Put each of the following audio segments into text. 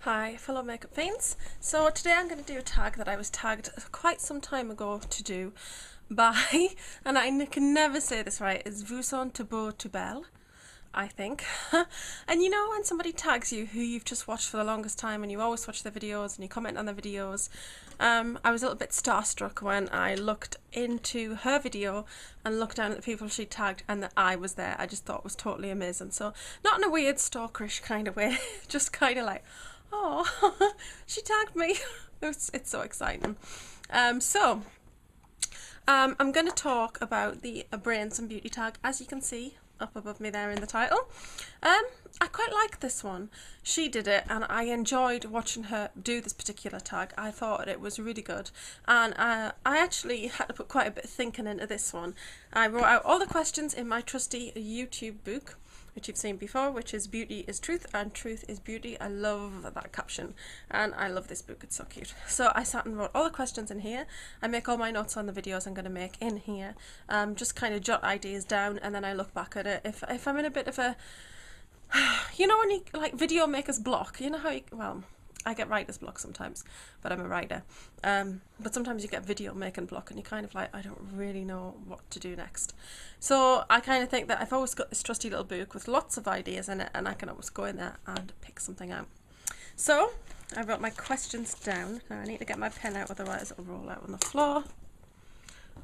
Hi fellow makeup fiends. So today I'm going to do a tag that I was tagged quite some time ago to do by, and I can never say this right, it's Vous sont beau to belle, I think. And you know when somebody tags you who you've just watched for the longest time and you always watch their videos and you comment on their videos, I was a little bit starstruck when I looked into her video and looked down at the people she tagged and that I was there. I just thought it was totally amazing. So not in a weird stalkerish kind of way, just kind of like, oh, she tagged me. It's so exciting. I'm going to talk about the Brains and Beauty tag, as you can see up above me there in the title. I quite like this one. She did it and I enjoyed watching her do this particular tag. I thought it was really good, and I actually had to put quite a bit of thinking into this one. I wrote out all the questions in my trusty YouTube book, which you've seen before, which is Beauty is Truth and Truth is Beauty. I love that caption and I love this book, it's so cute. So I sat and wrote all the questions in here. I make all my notes on the videos I'm going to make in here, just kind of jot ideas down, and then I look back at it. If I'm in a bit of a, you know when you, like, video maker's block, you know how you, well, I get writer's block sometimes, but I'm a writer. But sometimes you get video making block and you're kind of like, I don't really know what to do next. So I kind of think that I've always got this trusty little book with lots of ideas in it, and I can always go in there and pick something out. So I wrote my questions down. Now I need to get my pen out, otherwise it'll roll out on the floor.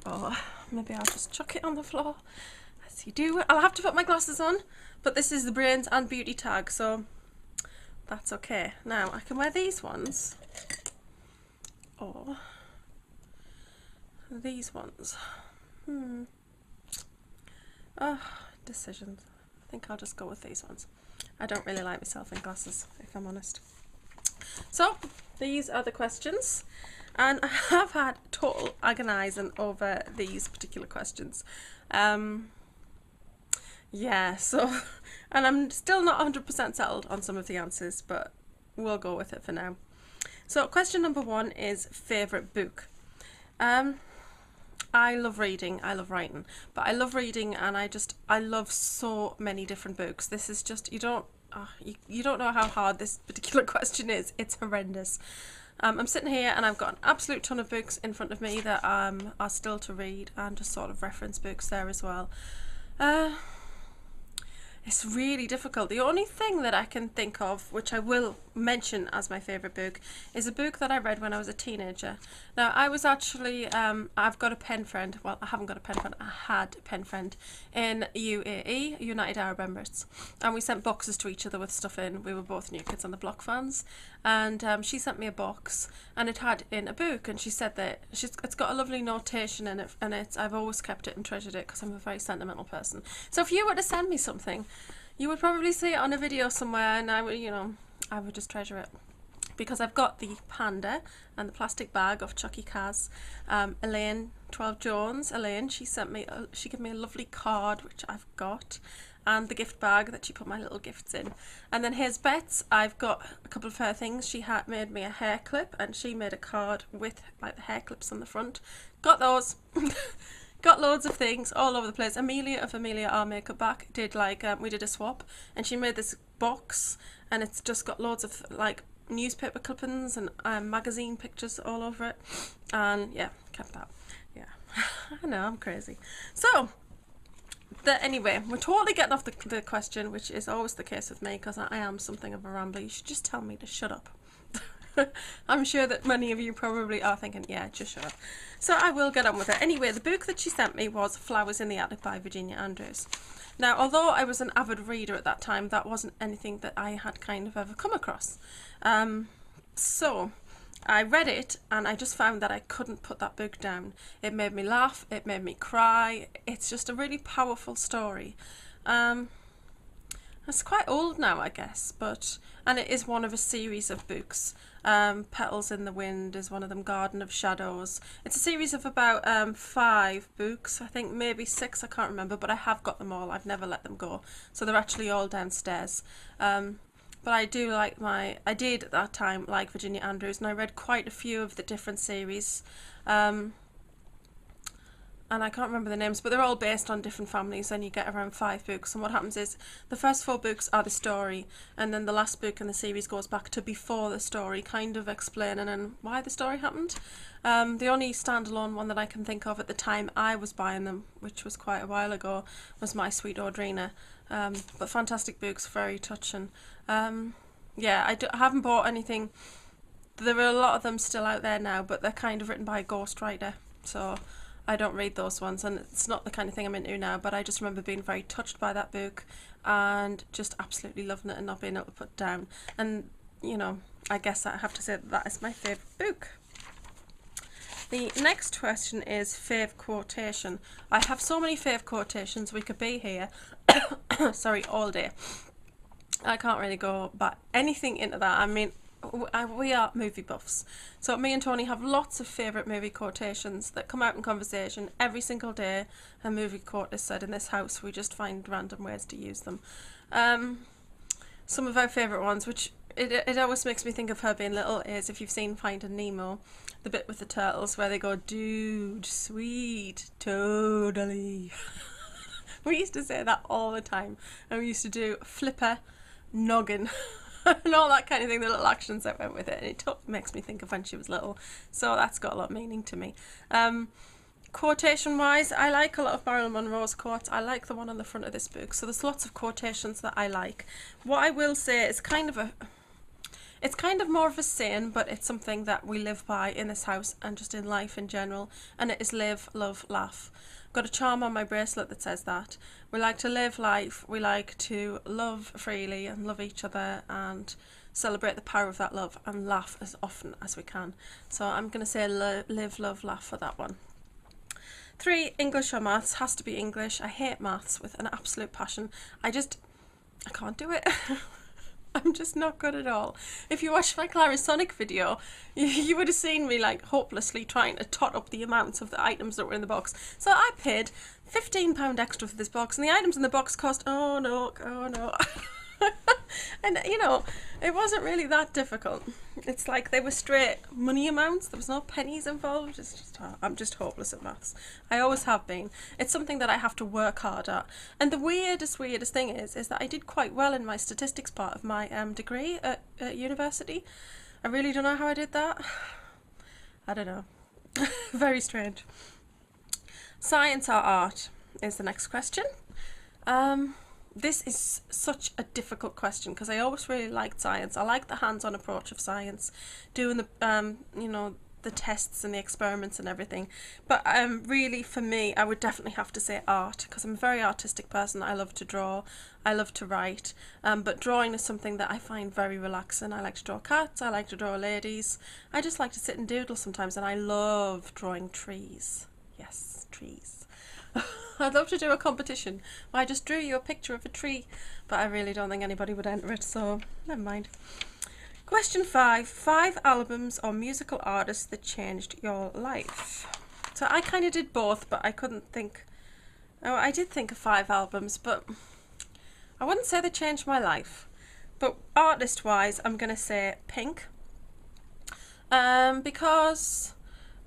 Or maybe I'll just chuck it on the floor. As you do. I'll have to put my glasses on, but this is the Brains and Beauty tag, so that's okay. Now I can wear these ones or these ones. Decisions. I think I'll just go with these ones. I don't really like myself in glasses, if I'm honest. So these are the questions, and I have had total agonising over these particular questions. Yeah, so, and I'm still not 100% settled on some of the answers, but we'll go with it for now. So question number 1 is favourite book. I love reading, I love writing, but I love reading, and I love so many different books. This is just, you don't know how hard this particular question is. It's horrendous. I'm sitting here and I've got an absolute ton of books in front of me that are still to read, and just sort of reference books there as well. It's really difficult. The only thing that I can think of, which I will mention as my favourite book, is a book that I read when I was a teenager. Now, I was actually, I've got a pen friend, well, I haven't got a pen friend, I had a pen friend in UAE, United Arab Emirates, and we sent boxes to each other with stuff in. We were both New Kids on the Block fans, and she sent me a box, and it had in a book, and she said that it's got a lovely notation in it, and I've always kept it and treasured it because I'm a very sentimental person. So if you were to send me something, you would probably see it on a video somewhere, and I would, I would just treasure it. Because I've got the panda and the plastic bag of Chucky Kaz. Elaine, 12 Jones, Elaine, she gave me a lovely card, which I've got, and the gift bag that she put my little gifts in. And then here's Bets. I've got a couple of her things. She had made me a hair clip, and she made a card with like the hair clips on the front. Got those. Got loads of things all over the place. Amelia of Amelia, our makeup bag, did like, we did a swap, and she made this box, and it's just got loads of like newspaper clippings and magazine pictures all over it, and yeah, kept that. Yeah, I know, I'm crazy. So anyway, we're totally getting off the question, which is always the case with me, because I am something of a rambler. You should just tell me to shut up. I'm sure that many of you probably are thinking, yeah, just shut up. So I will get on with it. Anyway, the book that she sent me was Flowers in the Attic by Virginia Andrews. Now, although I was an avid reader at that time, that wasn't anything that I had kind of ever come across. So I read it, and I just found that I couldn't put that book down. It made me laugh, it made me cry. It's just a really powerful story. It's quite old now, I guess, and it is one of a series of books. Petals in the Wind is one of them, Garden of Shadows. It's a series of about 5 books, I think maybe 6, I can't remember, but I have got them all. I've never let them go, so they're actually all downstairs. But I do like I did at that time like Virginia Andrews, and I read quite a few of the different series. and I can't remember the names, but they're all based on different families, and you get around 5 books. And what happens is the first 4 books are the story, and then the last book in the series goes back to before the story, kind of explaining and why the story happened. The only standalone one that I can think of at the time I was buying them, which was quite a while ago, was My Sweet Audrina. But fantastic books, very touching. Yeah, I haven't bought anything. There are a lot of them still out there now, but they're kind of written by a ghostwriter, so I don't read those ones, and it's not the kind of thing I'm into now. But I just remember being very touched by that book and just absolutely loving it and not being able to put it down. And, you know, I guess I have to say that is my favourite book. The next question is fave quotation. I have so many fave quotations, we could be here sorry, all day. I can't really go back anything into that. I mean, we are movie buffs, so me and Tony have lots of favourite movie quotations that come out in conversation every single day. A movie quote is said in this house. We just find random ways to use them. Some of our favourite ones, which it always makes me think of her being little, is if you've seen Finding Nemo, the bit with the turtles where they go, dude, sweet, totally. We used to say that all the time, and we used to do flipper, noggin, and all that kind of thing, the little actions that went with it, and it makes me think of when she was little, so that's got a lot of meaning to me. Quotation wise, I like a lot of Marilyn Monroe's quotes. I like the one on the front of this book, so there's lots of quotations that I like. What I will say is it's kind of more of a saying, but it's something that we live by in this house and just in life in general, and it is live, love, laugh. Got a charm on my bracelet that says that. We like to live life, we like to love freely and love each other and celebrate the power of that love and laugh as often as we can. So I'm going to say live, love, laugh for that one. 3, English or maths. Has to be English. I hate maths with an absolute passion. I can't do it. I'm just not good at all. If you watched my Clarisonic video, you would have seen me like hopelessly trying to tot up the amounts of the items that were in the box. So I paid £15 extra for this box, and the items in the box cost, oh no. And you know, it wasn't really that difficult. It's like they were straight money amounts. There was no pennies involved. It's just, I'm just hopeless at maths. I always have been. It's something that I have to work hard at. And the weirdest thing is that I did quite well in my statistics part of my degree at university. I really don't know how I did that. I don't know. Very strange. Science or art is the next question. This is such a difficult question because I always really liked science. I like the hands-on approach of science, doing the you know, the tests and the experiments and everything. But really for me, I would definitely have to say art, because I'm a very artistic person. I love to draw, I love to write, but drawing is something that I find very relaxing. I like to draw cats, I like to draw ladies. I just like to sit and doodle sometimes, and I love drawing trees. Yes, trees. I'd love to do a competition where I just drew you a picture of a tree, but I really don't think anybody would enter it, so never mind. Question 5. 5 albums or musical artists that changed your life. So I kind of did both, but I couldn't think... Oh, I did think of 5 albums, but I wouldn't say they changed my life. But artist-wise, I'm going to say Pink. Because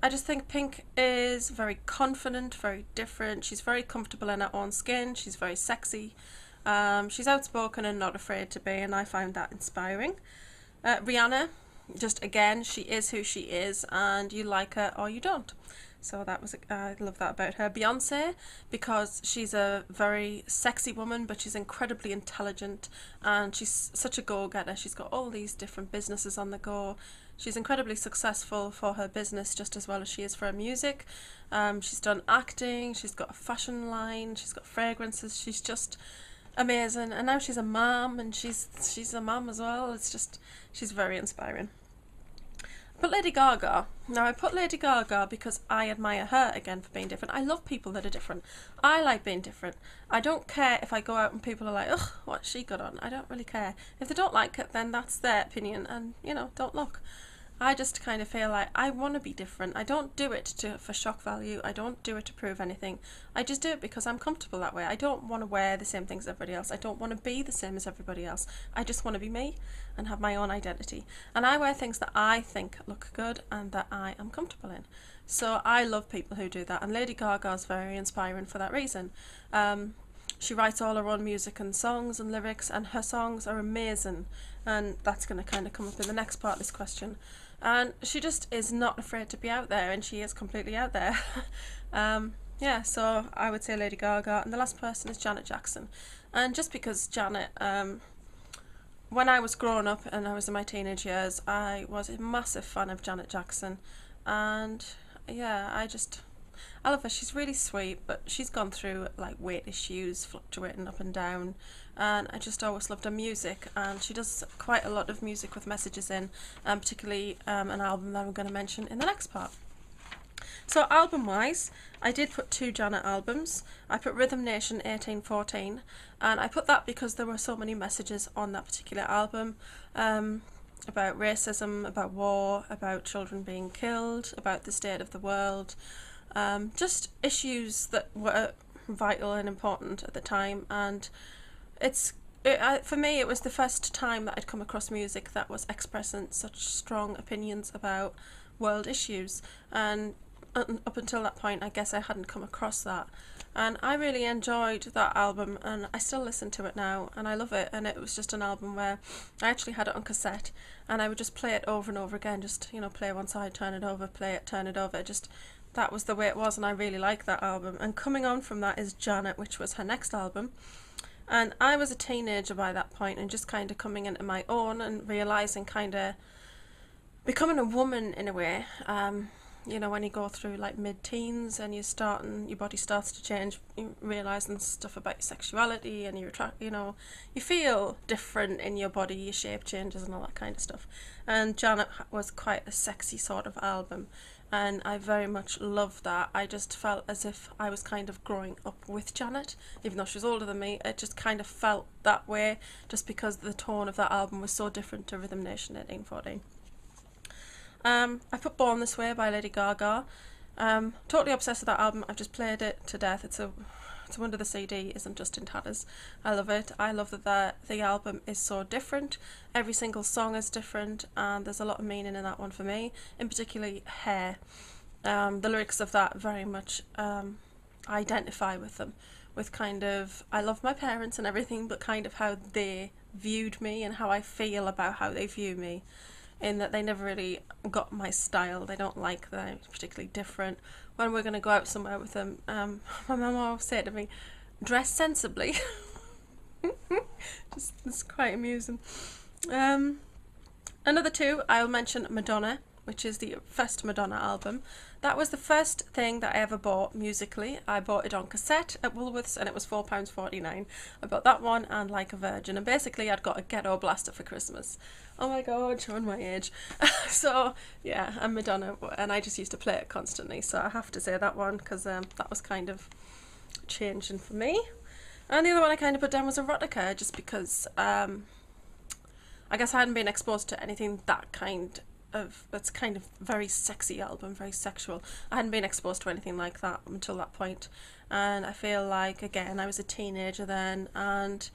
I just think Pink is very confident, very different. She's very comfortable in her own skin. She's very sexy. She's outspoken and not afraid to be, and I find that inspiring. Rihanna, just again, she is who she is, and you like her or you don't. So that was, I love that about her. Beyonce, because she's a very sexy woman, but she's incredibly intelligent, and she's such a go-getter. She's got all these different businesses on the go. She's incredibly successful for her business just as well as she is for her music. She's done acting, she's got a fashion line, she's got fragrances, she's just amazing. And now she's a mum, and she's a mum as well. It's just, she's very inspiring. But Lady Gaga, now I put Lady Gaga because I admire her again for being different. I love people that are different. I like being different. I don't care if I go out and people are like, ugh, what's she got on? I don't really care. If they don't like it, then that's their opinion, and, you know, don't look. I just kind of feel like I want to be different. I don't do it for shock value. I don't do it to prove anything. I just do it because I'm comfortable that way. I don't want to wear the same things as everybody else. I don't want to be the same as everybody else. I just want to be me and have my own identity. And I wear things that I think look good and that I am comfortable in. So I love people who do that. And Lady Gaga is very inspiring for that reason. She writes all her own music and songs and lyrics, and her songs are amazing. And that's going to kind of come up in the next part of this question. And she just is not afraid to be out there, and she is completely out there. Yeah, so I would say Lady Gaga, and the last person is Janet Jackson. And just because Janet, when I was growing up and I was in my teenage years, I was a massive fan of Janet Jackson. And yeah, I love her. She's really sweet, but she's gone through like weight issues, fluctuating up and down, and I just always loved her music. And she does quite a lot of music with messages in, particularly an album that I'm going to mention in the next part. So album wise, I did put 2 Janet albums. I put Rhythm Nation 1814, and I put that because there were so many messages on that particular album, about racism, about war, about children being killed, about the state of the world. Just issues that were vital and important at the time, and for me it was the first time that I'd come across music that was expressing such strong opinions about world issues, and up until that point I guess I hadn't come across that, and I really enjoyed that album, and I still listen to it now and I love it. And it was just an album where I actually had it on cassette, and I would just play it over and over again, just play one side, turn it over, play it, turn it over, just that was the way it was, and I really like that album. And coming on from that is Janet, which was her next album. And I was a teenager by that point, and just kind of coming into my own and realising, kind of becoming a woman in a way. When you go through like mid-teens and your body starts to change, realising stuff about your sexuality, and you feel different in your body, your shape changes and all that kind of stuff. And Janet was quite a sexy sort of album, and I very much loved that. I just felt as if I was kind of growing up with Janet, even though she was older than me. It just kind of felt that way, just because the tone of that album was so different to Rhythm Nation 1814. I put Born This Way by Lady Gaga. Totally obsessed with that album. I've just played it to death. It's a wonder the CD isn't just in tatters. I love it. I love that the album is so different. Every single song is different, and there's a lot of meaning in that one for me, in particularly Hair. The lyrics of that very much identify with them, with kind of, I love my parents and everything, but kind of how they viewed me and how I feel about how they view me, in that they never really got my style. They don't like that I'm particularly different. When we're going to go out somewhere with them, my mum always said to me, dress sensibly. It's quite amusing. Another 2, I'll mention Madonna, which is the first Madonna album. That was the first thing that I ever bought musically. I bought it on cassette at Woolworths, and it was £4.49. I bought that one and Like a Virgin, and basically I'd got a ghetto blaster for Christmas. Oh my god, showing my age. So yeah, I'm Madonna, and I just used to play it constantly, so I have to say that one, because that was kind of changing for me. And the other one I kind of put down was Erotica, just because I guess I hadn't been exposed to anything that's kind of very sexy album, very sexual. I hadn't been exposed to anything like that until that point, and I feel like, again, I was a teenager then, and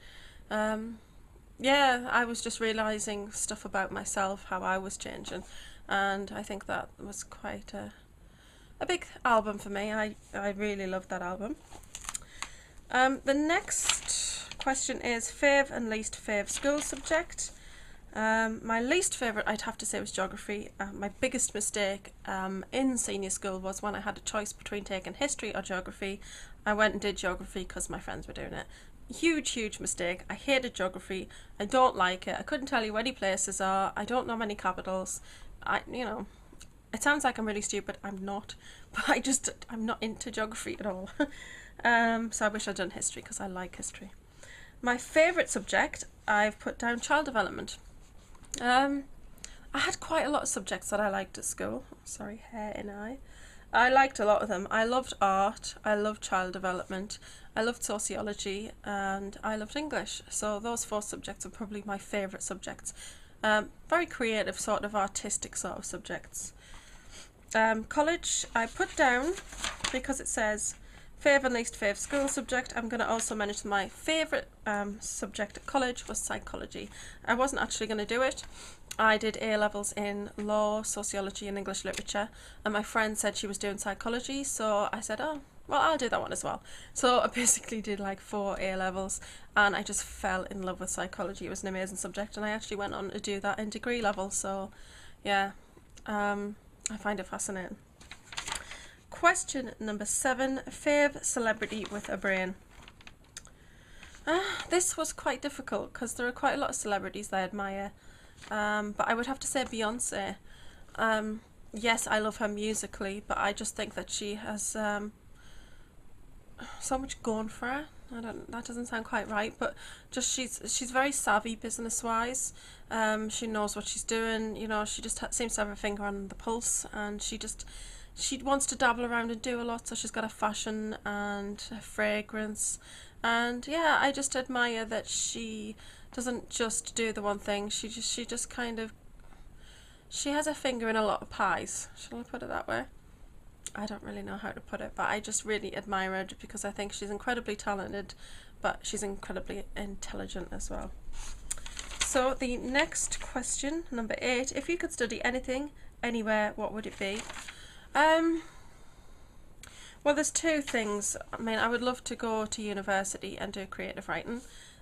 yeah, I was just realising stuff about myself, how I was changing, and I think that was quite a big album for me. I really loved that album. The next question is fave and least fave school subject. My least favourite, I'd have to say, was geography. My biggest mistake in senior school was when I had a choice between taking history or geography. I went and did geography because my friends were doing it. Huge mistake. I hated geography. I don't like it. I couldn't tell you where any places are. I don't know many capitals. It sounds like I'm really stupid. I'm not. But I'm not into geography at all. So I wish I'd done history, because I like history. My favourite subject, I've put down child development. I had quite a lot of subjects that I liked at school. Sorry, hair in eye. I liked a lot of them. I loved art, I loved child development, I loved sociology, and I loved English. So those 4 subjects are probably my favourite subjects. Very creative, sort of artistic sort of subjects. College, I put down because it says favourite and least favourite school subject. I'm going to also mention my favourite subject at college was psychology. I wasn't actually going to do it. I did A-levels in law, sociology and English literature, and my friend said she was doing psychology, so I said, oh, well, I'll do that one as well. So I basically did like 4 A-levels, and I just fell in love with psychology. It was an amazing subject, and I actually went on to do that in degree level, so yeah, I find it fascinating. Question number 7, fave celebrity with a brain. This was quite difficult because there are quite a lot of celebrities that I admire, but I would have to say Beyonce. Yes, I love her musically, but I just think that she has so much going for her. That doesn't sound quite right, but just she's very savvy business-wise. She knows what she's doing. You know, she just seems to have her finger on the pulse, and she wants to dabble around and do a lot. So she's got a fashion and a fragrance, and yeah, I just admire that she doesn't just do the one thing. She just kind of, she has her finger in a lot of pies. Shall I put it that way? I don't really know how to put it, but I just really admire her because I think she's incredibly talented, but she's incredibly intelligent as well. So the next question, number 8, if you could study anything, anywhere, what would it be? Well, there's 2 things. I mean, I would love to go to university and do creative writing.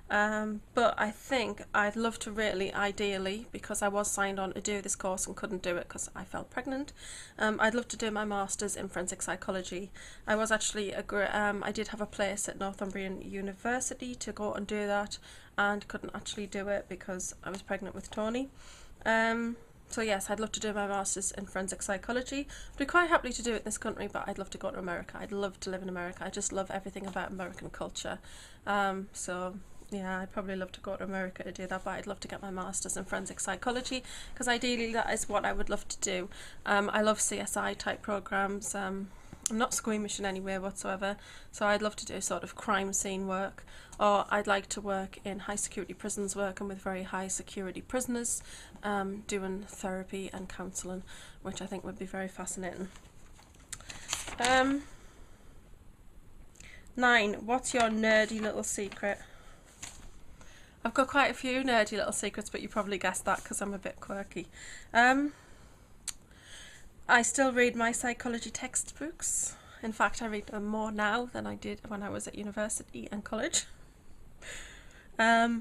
But I think I'd love to really, ideally, because I was signed on to do this course and couldn't do it because I fell pregnant, I'd love to do my Masters in Forensic Psychology. I was actually, I did have a place at Northumbrian University to go and do that, and couldn't actually do it because I was pregnant with Tony. So yes, I'd love to do my Masters in Forensic Psychology. I'd be quite happy to do it in this country, but I'd love to go to America. I'd love to live in America. I just love everything about American culture. So yeah, I'd probably love to go to America to do that, but I'd love to get my Masters in Forensic Psychology because ideally that is what I would love to do. I love CSI type programs. I'm not squeamish in any way whatsoever, so I'd love to do sort of crime scene work, or I'd like to work in high security prisons, working with very high security prisoners, doing therapy and counselling, which I think would be very fascinating. 9, what's your nerdy little secret? I've got quite a few nerdy little secrets, but you probably guessed that because I'm a bit quirky. I still read my psychology textbooks. In fact, I read them more now than I did when I was at university and college. I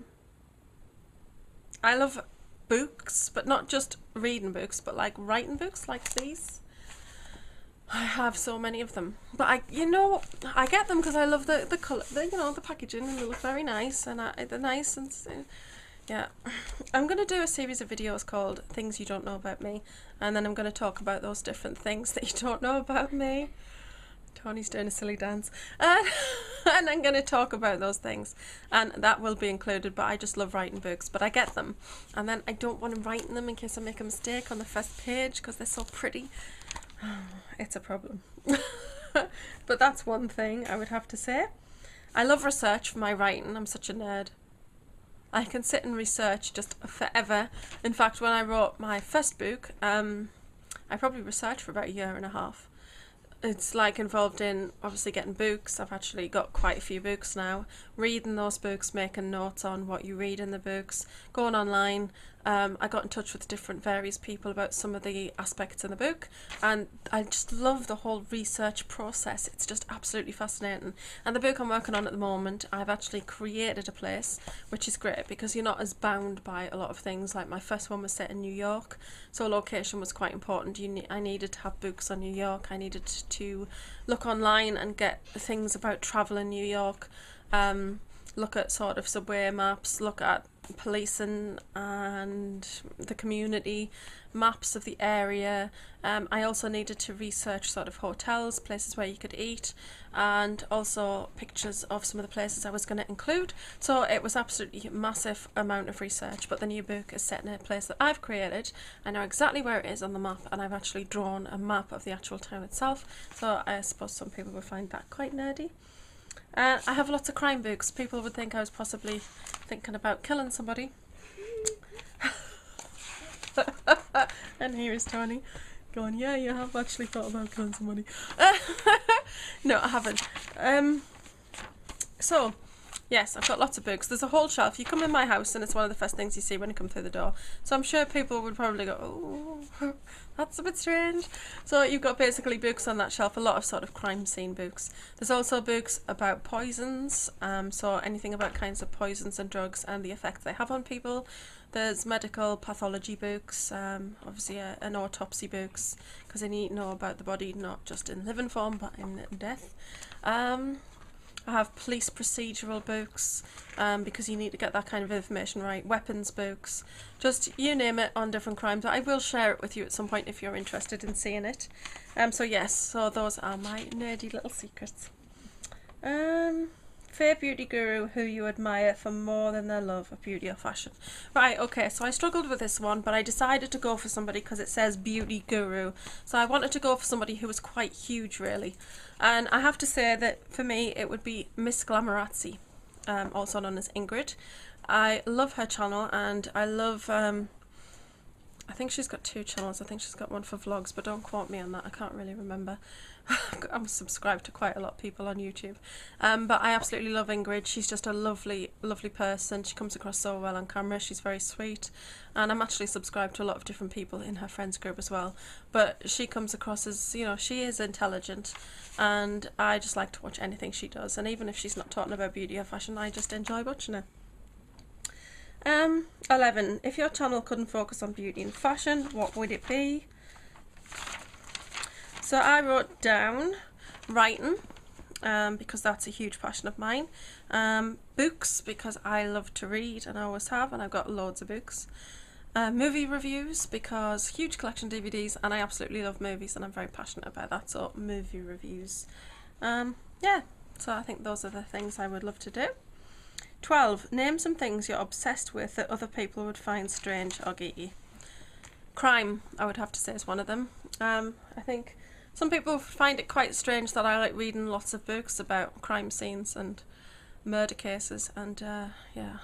love books, but not just reading books, but like writing books like these. I have so many of them, but I get them because I love the colour, the packaging, and they look very nice, and they're nice, and yeah. I'm going to do a series of videos called Things You Don't Know About Me, and then I'm going to talk about those different things that you don't know about me. Tony's doing a silly dance, and I'm going to talk about those things, and that will be included. But I just love writing books, but I get them, and then I don't want to write them in case I make a mistake on the first page because they're so pretty. It's a problem. But that's one thing I would have to say. I love research for my writing. I'm such a nerd. I can sit and research just forever. In fact, when I wrote my first book, I probably researched for about a year and a half. It's like involved in obviously getting books. I've actually got quite a few books now. Reading those books, making notes on what you read in the books, going online. I got in touch with different various people about some of the aspects in the book, and I just love the whole research process. It's just absolutely fascinating. And the book I'm working on at the moment, I've actually created a place, which is great because you're not as bound by a lot of things. Like my first one was set in New York, so location was quite important. I needed to have books on New York. I needed to look online and get things about travel in New York, look at sort of subway maps, look at policing and the community, maps of the area. I also needed to research sort of hotels, places where you could eat, and also pictures of some of the places I was going to include. So it was absolutely a massive amount of research, but the new book is set in a place that I've created. I know exactly where it is on the map, and I've actually drawn a map of the actual town itself, so I suppose some people would find that quite nerdy. I have lots of crime books. People would think I was possibly thinking about killing somebody. And here is Tony going, yeah, you have actually thought about killing somebody. No, I haven't. So, yes, I've got lots of books. There's a whole shelf. You come in my house and it's one of the first things you see when you come through the door. So I'm sure people would probably go, oh, that's a bit strange. So you've got basically books on that shelf, a lot of sort of crime scene books. There's also books about poisons, so anything about kinds of poisons and drugs and the effects they have on people. There's medical pathology books, obviously an autopsy books, because they need to know about the body, not just in living form, but in death. I have police procedural books, because you need to get that kind of information right. Weapons books, just you name it on different crimes. I will share it with you at some point if you're interested in seeing it. So yes, so those are my nerdy little secrets. Fair beauty guru who you admire for more than their love of beauty or fashion. Right, okay, so I struggled with this one, but I decided to go for somebody because it says beauty guru. So I wanted to go for somebody who was quite huge, really. And I have to say that for me, it would be Miss Glamorazzi, also known as Ingrid. I love her channel, and I love... I think she's got 2 channels. I think she's got one for vlogs, but don't quote me on that. I can't really remember. I'm subscribed to quite a lot of people on YouTube. But I absolutely love Ingrid. She's just a lovely, lovely person. She comes across so well on camera. She's very sweet. And I'm actually subscribed to a lot of different people in her friends group as well. But she comes across as, you know, she is intelligent. And I just like to watch anything she does. And even if she's not talking about beauty or fashion, I just enjoy watching her. 11. If your channel couldn't focus on beauty and fashion, what would it be? So I wrote down writing, because that's a huge passion of mine. Books, because I love to read and I always have, and I've got loads of books. Movie reviews, because huge collection of DVDs and I absolutely love movies and I'm very passionate about that, so movie reviews. Yeah, so I think those are the things I would love to do. 12. Name some things you're obsessed with that other people would find strange or geeky. Crime, I would have to say, is one of them. I think some people find it quite strange that I like reading lots of books about crime scenes and murder cases and, yeah.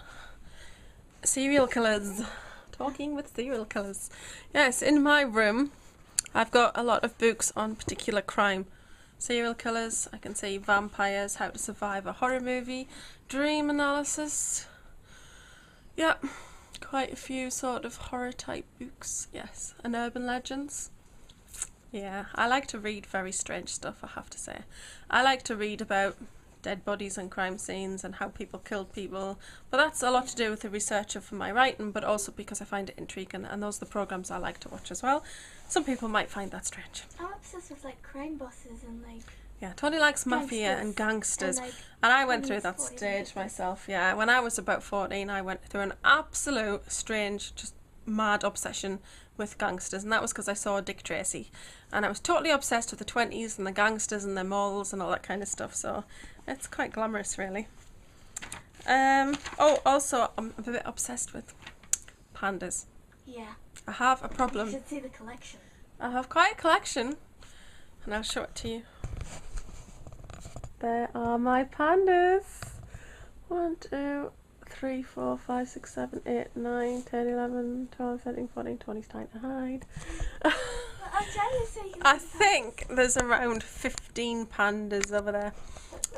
Serial killers. Talking with serial killers. Yes, in my room, I've got a lot of books on particular crime. Serial killers, I can see vampires, how to survive a horror movie, dream analysis. Yep, quite a few sort of horror type books, yes. And urban legends. Yeah, I like to read very strange stuff, I have to say. I like to read about dead bodies and crime scenes and how people killed people, but that's a lot to do with the research for my writing, but also because I find it intriguing, and those are the programs I like to watch as well. Some people might find that strange. I'm obsessed with like crime bosses and like... Yeah, Tony likes mafia and gangsters, and I went through that stage myself. Yeah, when I was about 14, I went through an absolute strange, just mad obsession with gangsters, and that was because I saw Dick Tracy, and I was totally obsessed with the 20s and the gangsters and their morals and all that kind of stuff, so it's quite glamorous, really. Oh, also, I'm a bit obsessed with pandas. Yeah. I have a problem. You should see the collection. I have quite a collection, and I'll show it to you. There are my pandas. 1, 2, 3, 4, 5, 6, 7, 8, 9, 10, 11, 12, 13, 14, 20. It's time to hide. I'm trying to say I think there's around 15 pandas over there.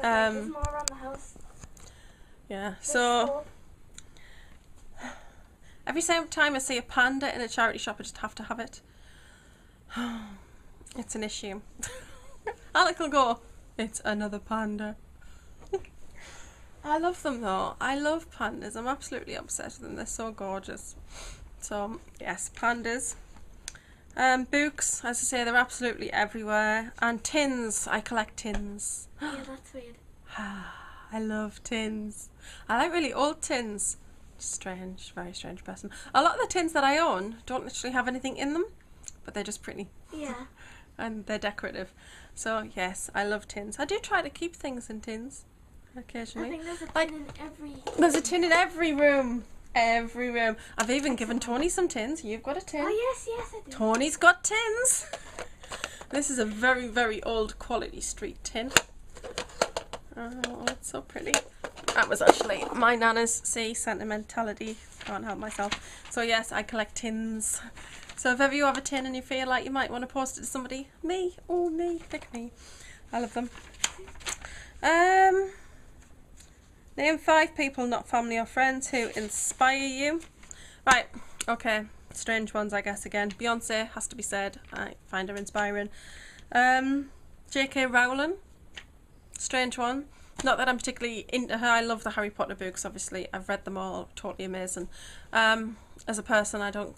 There's more around the house. Yeah, so every time I see a panda in a charity shop, I just have to have it. It's an issue. Alec will go, it's another panda. I love them though. I love pandas. I'm absolutely obsessed with them. They're so gorgeous. So yes, pandas. Books, as I say, they're absolutely everywhere. And tins. I collect tins. Yeah, that's weird. I love tins. I like really old tins. Strange, very strange person. A lot of the tins that I own don't literally have anything in them, but they're just pretty. Yeah. And they're decorative. So yes, I love tins. I do try to keep things in tins occasionally. I think there's a tin in every... There's a tin in every room. Every room. I've even given Tony some tins. You've got a tin. Oh yes, yes I do. Tony's got tins. This is a very, very old quality street tin. Oh, it's so pretty. That was actually my nana's, see, sentimentality Can't help myself. So yes, I collect tins. So if ever you have a tin and you feel like you might want to post it to somebody, me, oh me, pick me. I love them. Name 5 people, not family or friends, who inspire you. Right, okay, strange ones I guess again. Beyonce has to be said, I find her inspiring. J.K. Rowling, strange one. Not that I'm particularly into her. I love the Harry Potter books, obviously. I've read them all, totally amazing. As a person, I don't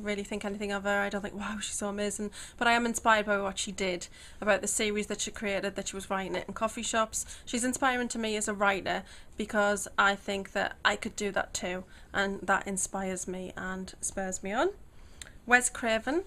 really think anything of her. I don't think, wow, she's so amazing. But I am inspired by what she did, about the series that she created, that she was writing it in coffee shops. She's inspiring to me as a writer because I think that I could do that too. And that inspires me and spurs me on. Wes Craven.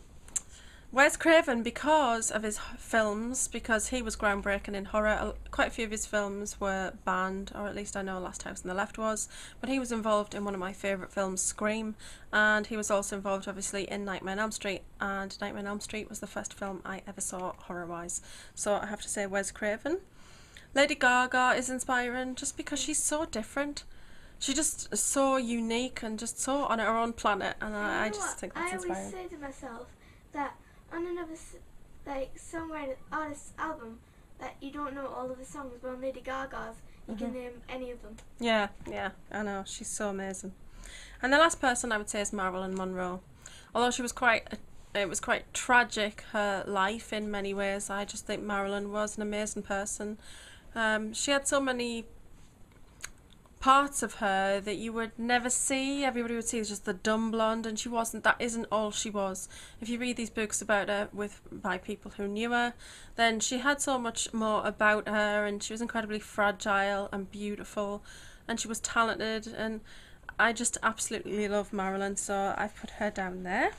Wes Craven, because of his films, because he was groundbreaking in horror. Quite a few of his films were banned, or at least I know Last House on the Left was, but he was involved in one of my favourite films, Scream, and he was also involved obviously in Nightmare on Elm Street, and Nightmare on Elm Street was the first film I ever saw horror-wise. So I have to say Wes Craven. Lady Gaga is inspiring just because she's so different. She's just so unique and just so on her own planet, and I just think that's inspiring. I always say to myself that on another songwriter artist's album that you don't know all of the songs, but on Lady Gaga's you can name any of them. Yeah, I know, she's so amazing. And the last person I would say is Marilyn Monroe. Although she was it was quite tragic, her life in many ways, I just think Marilyn was an amazing person. She had so many parts of her that you would never see. Everybody would see as just the dumb blonde, and she wasn't. That isn't all she was. If you read these books about her by people who knew her, then she had so much more about her, and she was incredibly fragile and beautiful, and she was talented, and I just absolutely love Marilyn, so I've put her down there.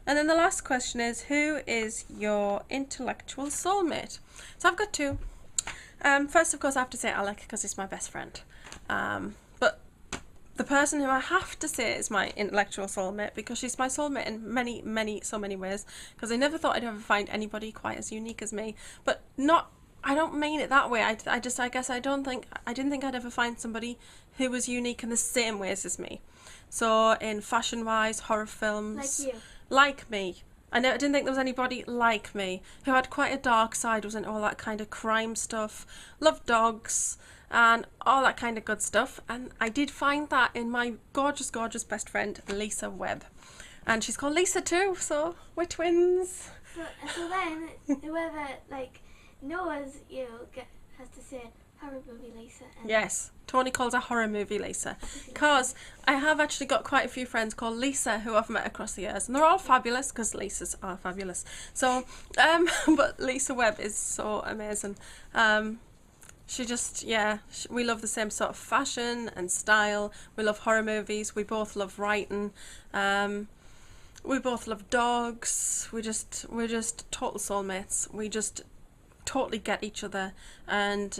And then the last question is, who is your intellectual soulmate? So I've got 2. First, of course, I have to say Alec because he's my best friend. But the person who I have to say is my intellectual soulmate because she's my soulmate in so many ways. Because I never thought I'd ever find anybody quite as unique as me. But I don't mean it that way. I guess I didn't think I'd ever find somebody who was unique in the same ways as me. So in fashion-wise, horror films, Like you. like me. I didn't think there was anybody like me who had quite a dark side, was into all that kind of crime stuff, loved dogs and all that kind of good stuff, and I did find that in my gorgeous best friend Lisa Webb, and she's called Lisa too, so we're twins. So then whoever knows you has to say horror movie Lisa. And Yes, Tony calls her horror movie Lisa, because I have actually got quite a few friends called Lisa who I've met across the years, and they're all fabulous because Lisas are fabulous. So, but Lisa Webb is so amazing. She just, we love the same sort of fashion and style. We love horror movies. We both love writing. We both love dogs. We're just total soulmates. We just totally get each other, and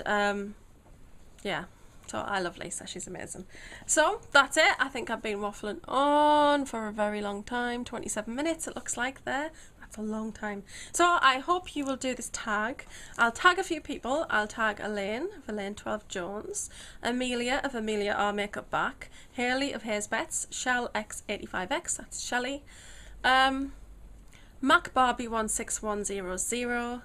so I love Lisa, she's amazing. So that's it. I think I've been waffling on for a very long time, 27 minutes it looks like there. That's a long time. So I hope you will do this tag. I'll tag a few people. I'll tag Elaine of Elaine 12 Jones, Amelia of Amelia R Makeup Back, Hayley of Hayes Bets, Shell X85X, that's Shelley, Mac Barbie 16100,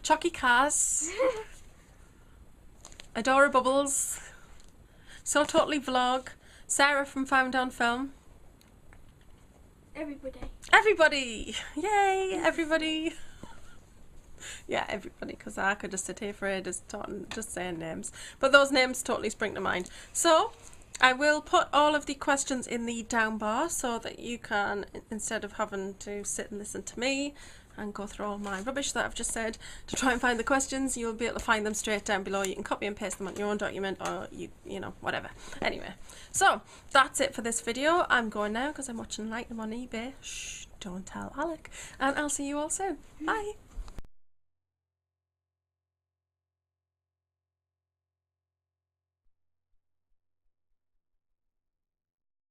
Chucky Kaz, Adora Bubbles, So Totally Vlog, Sarah from Found on Film. Everybody! Yay, everybody! Yeah, everybody, because I could just sit here for ages just saying names. But those names totally spring to mind. So, I will put all of the questions in the down bar so that you can, instead of having to sit and listen to me and go through all my rubbish that I've just said to try and find the questions, you'll be able to find them straight down below. You can copy and paste them on your own document, or you know, whatever. Anyway, so that's it for this video. I'm going now because I'm watching Like them on eBay. Shh, don't tell Alec. And I'll see you all soon. Bye.